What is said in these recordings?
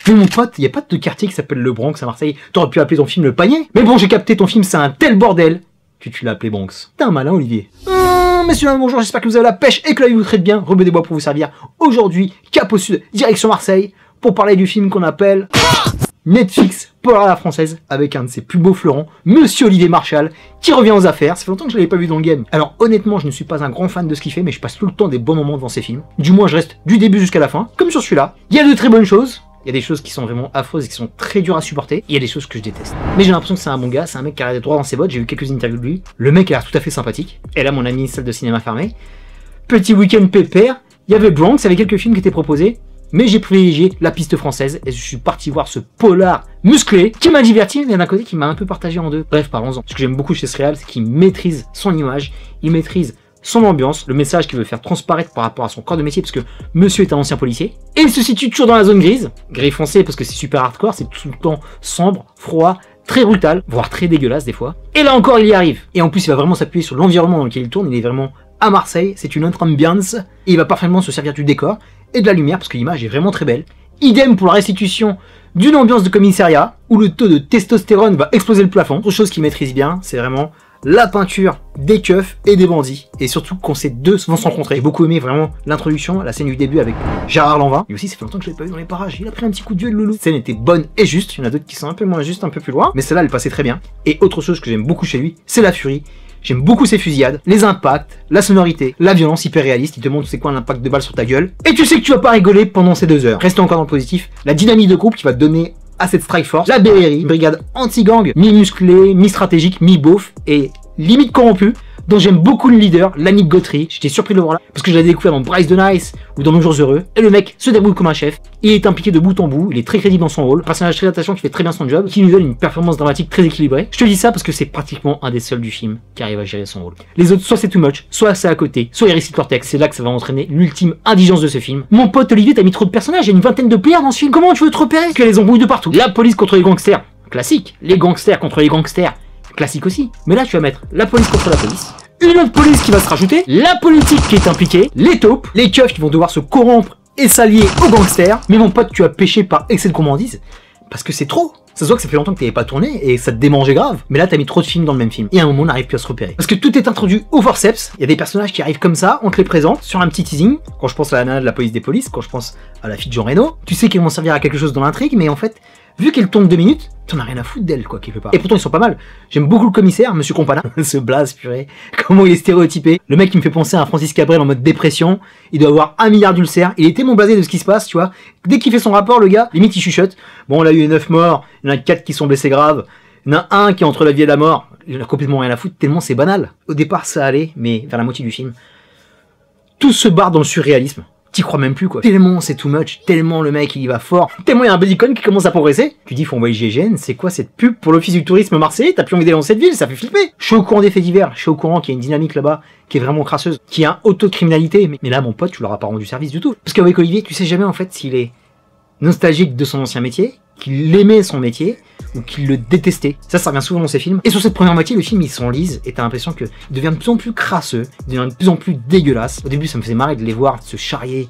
Mais mon pote, il y a pas de quartier qui s'appelle le Bronx à Marseille. T'aurais pu appeler ton film Le Panier. Mais bon, j'ai capté, ton film c'est un tel bordel que tu l'as appelé Bronx. T'es un malin, Olivier. Messieurs, bonjour, j'espère que vous avez la pêche et que la vie vous traite bien. Rebeu des bois pour vous servir. Aujourd'hui, cap au sud, direction Marseille, pour parler du film qu'on appelle Netflix, polar à la française, avec un de ses plus beaux fleurons, Monsieur Olivier Marchal, qui revient aux affaires. Ça fait longtemps que je l'avais pas vu dans le game. Alors honnêtement, je ne suis pas un grand fan de ce qu'il fait, mais je passe tout le temps des bons moments devant ses films. Du moins, je reste du début jusqu'à la fin, comme sur celui-là. Il y a de très bonnes choses. Il y a des choses qui sont vraiment affreuses et qui sont très dures à supporter. Il y a des choses que je déteste. Mais j'ai l'impression que c'est un bon gars, c'est un mec qui a des droits dans ses bottes. J'ai vu quelques interviews de lui. Le mec a l'air tout à fait sympathique. Et là, mon ami, salle de cinéma fermée. Petit week-end pépère. Il y avait Bronx, il y avait quelques films qui étaient proposés. Mais j'ai privilégié la piste française et je suis parti voir ce polar musclé qui m'a diverti, mais d'un côté qui m'a un peu partagé en deux. Bref, parlons-en. Ce que j'aime beaucoup chez ce réal, c'est qu'il maîtrise son image, il maîtrise son ambiance, le message qu'il veut faire transparaître par rapport à son corps de métier, parce que monsieur est un ancien policier, et il se situe toujours dans la zone grise, gris foncé parce que c'est super hardcore, c'est tout le temps sombre, froid, très brutal, voire très dégueulasse des fois. Et là encore, il y arrive. Et en plus, il va vraiment s'appuyer sur l'environnement dans lequel il tourne, il est vraiment à Marseille, c'est une autre ambiance, et il va parfaitement se servir du décor et de la lumière, parce que l'image est vraiment très belle. Idem pour la restitution d'une ambiance de commissariat, où le taux de testostérone va exploser le plafond. Autre chose qu'il maîtrise bien, c'est vraiment la peinture des keufs et des bandits. Et surtout quand ces deux vont se rencontrer. J'ai beaucoup aimé vraiment l'introduction, la scène du début avec Gérard Lanvin. Et aussi, ça fait longtemps que je l'ai pas vu dans les parages. Il a pris un petit coup de vieux de loulou. La scène était bonne et juste. Il y en a d'autres qui sont un peu moins justes, un peu plus loin. Mais celle-là, elle passait très bien. Et autre chose que j'aime beaucoup chez lui, c'est la furie. J'aime beaucoup ses fusillades, les impacts, la sonorité, la violence hyper réaliste. Il te montre c'est quoi l'impact de balle sur ta gueule. Et tu sais que tu vas pas rigoler pendant ces 2 heures. Restons encore dans le positif. La dynamique de groupe qui va te donner à cette Strike Force, la BRI, une brigade anti-gang, mi-musclée, mi-stratégique, mi-beauf et limite corrompu, dont j'aime beaucoup le leader, Lannick Gautry. J'étais surpris de le voir là, parce que je l'avais découvert dans Bryce the Nice ou dans Nos Jours Heureux. Et le mec se débrouille comme un chef. Il est impliqué de bout en bout, il est très crédible dans son rôle. Un personnage très attachant qui fait très bien son job, qui nous donne une performance dramatique très équilibrée. Je te dis ça parce que c'est pratiquement un des seuls du film qui arrive à gérer son rôle. Les autres, soit c'est too much, soit c'est à côté, soit ils récitent leur texte. C'est là que ça va entraîner l'ultime indigence de ce film. Mon pote Olivier, t'as mis trop de personnages, il y a une vingtaine de players dans ce film. Comment tu veux te repérer? Parce qu'il y a les embrouilles de partout. La police contre les gangsters, classique. Les gangsters contre les gangsters, classique aussi. Mais là, tu vas mettre la police contre la police. Une autre police qui va se rajouter, la politique qui est impliquée, les taupes, les keufs qui vont devoir se corrompre et s'allier aux gangsters. Mais mon pote, tu as pêché par excès de gourmandise, parce que c'est trop. Ça se voit que ça fait longtemps que t'avais pas tourné et ça te démangeait grave. Mais là, t'as mis trop de films dans le même film. Et à un moment, on n'arrive plus à se repérer. Parce que tout est introduit au forceps. Il y a des personnages qui arrivent comme ça, on te les présente sur un petit teasing. Quand je pense à la nana de la police des polices, quand je pense à la fille de Jean Reno, tu sais qu'ils vont servir à quelque chose dans l'intrigue, mais en fait, vu qu'elle tourne 2 minutes, t'en as rien à foutre d'elle, quoi, quelque part. Et pourtant, ils sont pas mal. J'aime beaucoup le commissaire, Monsieur Compana. Ce blaze, purée. Comment il est stéréotypé. Le mec qui me fait penser à un Francis Cabrel en mode dépression. Il doit avoir 1 milliard d'ulcères. Il est tellement blasé de ce qui se passe, tu vois. Dès qu'il fait son rapport, le gars, limite, il chuchote. Bon, on a eu 9 morts. Il y en a 4 qui sont blessés graves. Il y en a un qui est entre la vie et la mort. Il a complètement rien à foutre, tellement c'est banal. Au départ, ça allait, mais vers la moitié du film, tout se barre dans le surréalisme. T'y crois même plus, quoi. Tellement c'est too much, tellement le mec il y va fort, tellement il y a un bodycon qui commence à progresser. Tu dis, faut envoyer GGN, c'est quoi cette pub pour l'office du tourisme marseillais? T'as plus envie d'aller dans cette ville, ça fait flipper. Je suis au courant des faits divers, je suis au courant qu'il y a une dynamique là-bas qui est vraiment crasseuse, qui a un autocriminalité, mais là mon pote, tu leur as pas rendu service du tout. Parce qu'avec Olivier, tu sais jamais en fait s'il est nostalgique de son ancien métier, qu'il aimait son métier, ou qu'il le détestait. Ça revient souvent dans ces films. Et sur cette première moitié, le film il s'enlise et t'as l'impression qu'il devient de plus en plus crasseux, il devient de plus en plus dégueulasse. Au début, ça me faisait marrer de les voir se charrier,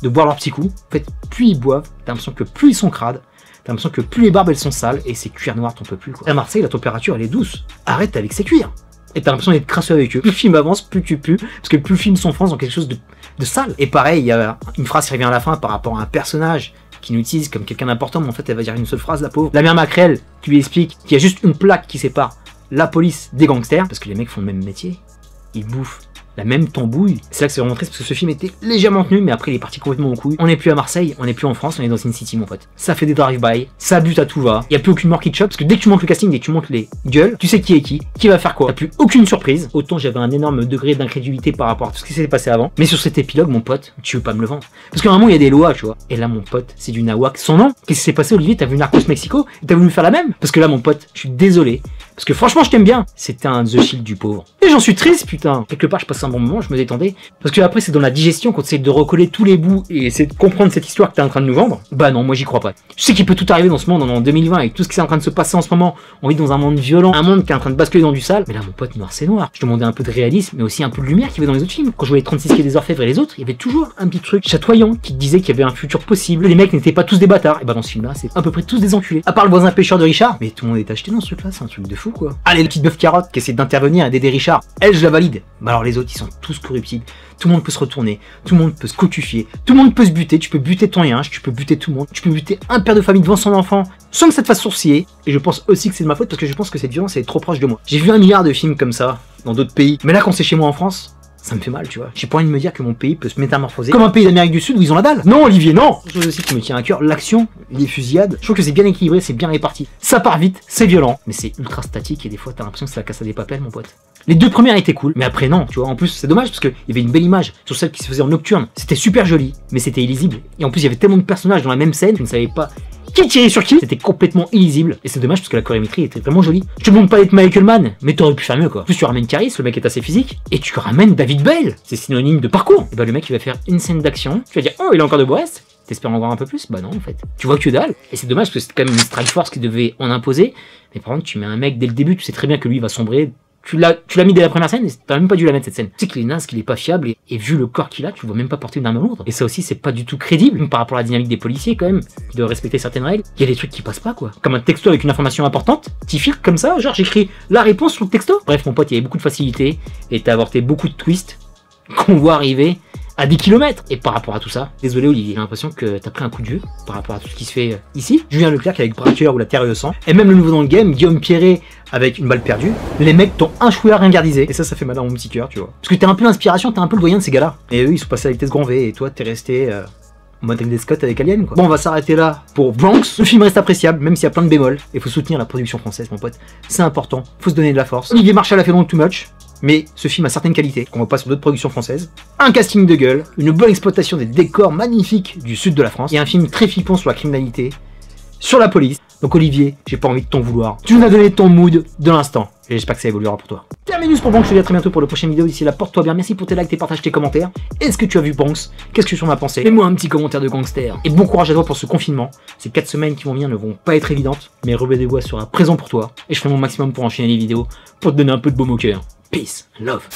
de boire leurs petits coups. En fait, plus ils boivent, t'as l'impression que plus ils sont crades, t'as l'impression que plus les barbes elles sont sales et ces cuirs noirs t'en peux plus, quoi. À Marseille, la température elle est douce. Arrête avec ces cuirs. Et t'as l'impression d'être crasseux avec eux. Plus le film avance, plus tu pues, parce que plus le film s'enfonce dans quelque chose de sale. Et pareil, il y a une phrase qui revient à la fin par rapport à un personnage qui nous utilise comme quelqu'un d'important, mais en fait elle va dire une seule phrase, la pauvre. La mère Macrel qui lui explique qu'il y a juste une plaque qui sépare la police des gangsters, parce que les mecs font le même métier, ils bouffent la même tambouille. C'est là que c'est vraiment triste, parce que ce film était légèrement tenu, mais après il est parti complètement en couille. On n'est plus à Marseille, on n'est plus en France, on est dans une city, mon pote. Ça fait des drive-by, ça bute à tout va, il n'y a plus aucune mort qui te chope, parce que dès que tu montes le casting, dès que tu montes les gueules, tu sais qui est qui va faire quoi. T'as plus aucune surprise. Autant j'avais un énorme degré d'incrédulité par rapport à tout ce qui s'est passé avant, mais sur cet épilogue, mon pote, tu veux pas me le vendre. Parce qu'à un moment, il y a des lois, tu vois. Et là, mon pote, c'est du nawak. Son nom, qu'est-ce qui s'est passé, Olivier? T'as vu Narcos Mexico et t'as voulu faire la même? Parce que là, mon pote, je suis désolé, Parce que franchement, je t'aime bien. C'était un The Shield du pauvre. Et j'en suis triste, putain. Quelque part, je passe un bon moment, je me détendais. Parce que après, c'est dans la digestion qu'on essaie de recoller tous les bouts et essayer de comprendre cette histoire que t'es en train de nous vendre. Bah non, moi j'y crois pas. Je sais qu'il peut tout arriver dans ce monde en 2020 avec tout ce qui est en train de se passer en ce moment. On vit dans un monde violent, un monde qui est en train de basculer dans du sale. Mais là, mon pote, noir c'est noir. Je demandais un peu de réalisme, mais aussi un peu de lumière qu'il y avait dans les autres films. Quand je voyais 36 quai des Orfèvres et les autres, il y avait toujours un petit truc chatoyant qui te disait qu'il y avait un futur possible. Les mecs n'étaient pas tous des bâtards. Et bah dans ce film-là, c'est à peu près tous des enculés. À part le voisin pêcheur de Richard, mais tout le monde est acheté dans ce truc-là, c'est un truc de fou quoi. Allez, le petit bœuf carotte qui essaie d'intervenir et d'aider Richard, elle je la valide. Bah alors les autres, ils sont tous corruptibles. Tout le monde peut se retourner, tout le monde peut se cotufier, tout le monde peut se buter, tu peux buter ton yinche, tu peux buter tout le monde, tu peux buter un père de famille devant son enfant sans que ça te fasse sourciller. Et je pense aussi que c'est de ma faute parce que je pense que cette violence est trop proche de moi. J'ai vu 1 milliard de films comme ça dans d'autres pays, mais là quand c'est chez moi en France, ça me fait mal, tu vois. J'ai pas envie de me dire que mon pays peut se métamorphoser comme un pays d'Amérique du Sud où ils ont la dalle. Non, Olivier, non. Quelque chose aussi qui me tient à cœur, l'action, les fusillades. Je trouve que c'est bien équilibré, c'est bien réparti. Ça part vite, c'est violent, mais c'est ultra statique et des fois t'as l'impression que c'est la casse à des papels, mon pote. Les 2 premières étaient cool, mais après non, tu vois. En plus, c'est dommage parce qu'il y avait une belle image sur celle qui se faisait en nocturne. C'était super joli, mais c'était illisible. Et en plus, il y avait tellement de personnages dans la même scène, tu ne savais pas qui tirait sur qui. C'était complètement illisible. Et c'est dommage parce que la chorémétrie était vraiment jolie. Je te demande pas d'être Michael Mann, mais t'aurais pu faire mieux quoi. En plus, tu ramènes Caris, le mec est assez physique, et tu ramènes David Bale. C'est synonyme de parcours. Et bah, le mec, il va faire une scène d'action. Tu vas dire, oh, il est encore de Brest. T'espères en voir un peu plus? Bah non, en fait. Tu vois que dalle. Et c'est dommage parce que c'est quand même une strike force qui devait en imposer. Mais par contre, tu mets un mec dès le début, tu sais très bien que lui va sombrer. Tu l'as mis dès la première scène et t'as même pas dû la mettre cette scène. Tu sais qu'il est naze, qu'il est pas fiable et vu le corps qu'il a, tu vois même pas porter une arme lourde. Et ça aussi, c'est pas du tout crédible par rapport à la dynamique des policiers quand même, qui doivent respecter certaines règles. Il y a des trucs qui passent pas quoi. Comme un texto avec une information importante, t'y files comme ça, genre j'écris la réponse sur le texto. Bref, mon pote, il y avait beaucoup de facilité et t'as avorté beaucoup de twists qu'on voit arriver à des kilomètres. Et par rapport à tout ça, désolé Olivier, j'ai l'impression que t'as pris un coup de vieux par rapport à tout ce qui se fait ici. Julien Leclerc avec Braqueur ou La Terre et le Sang, et même le nouveau dans le game, Guillaume Pierret avec Une balle perdue, les mecs t'ont un chouïa ringardisé. Et ça fait mal à mon petit cœur, tu vois. Parce que t'es un peu l'inspiration, t'es un peu le doyen de ces gars-là. Et eux, ils sont passés à la vitesse grand V, et toi, t'es resté en mode Ridley Scott avec Alien, quoi. Bon, on va s'arrêter là pour Bronx. Le film reste appréciable, même s'il y a plein de bémols. Et faut soutenir la production française, mon pote. C'est important, faut se donner de la force. Olivier Marchal a fait long too much. Mais ce film a certaines qualités, qu'on voit pas sur d'autres productions françaises. Un casting de gueule, une bonne exploitation des décors magnifiques du sud de la France, et un film très flippant sur la criminalité, sur la police. Donc Olivier, j'ai pas envie de t'en vouloir. Tu nous as donné ton mood de l'instant, et j'espère que ça évoluera pour toi. Terminus pour Bronx, je te dis à très bientôt pour la prochaine vidéo. D'ici là, porte-toi bien, merci pour tes likes, tes partages, tes commentaires. Est-ce que tu as vu Bronx? Qu'est-ce que tu en as pensé? Mets-moi un petit commentaire de gangster. Et bon courage à toi pour ce confinement. Ces 4 semaines qui vont venir ne vont pas être évidentes, mais Rebeu des Bois sera présent pour toi, et je ferai mon maximum pour enchaîner les vidéos, pour te donner un peu de baume au cœur. Peace, love.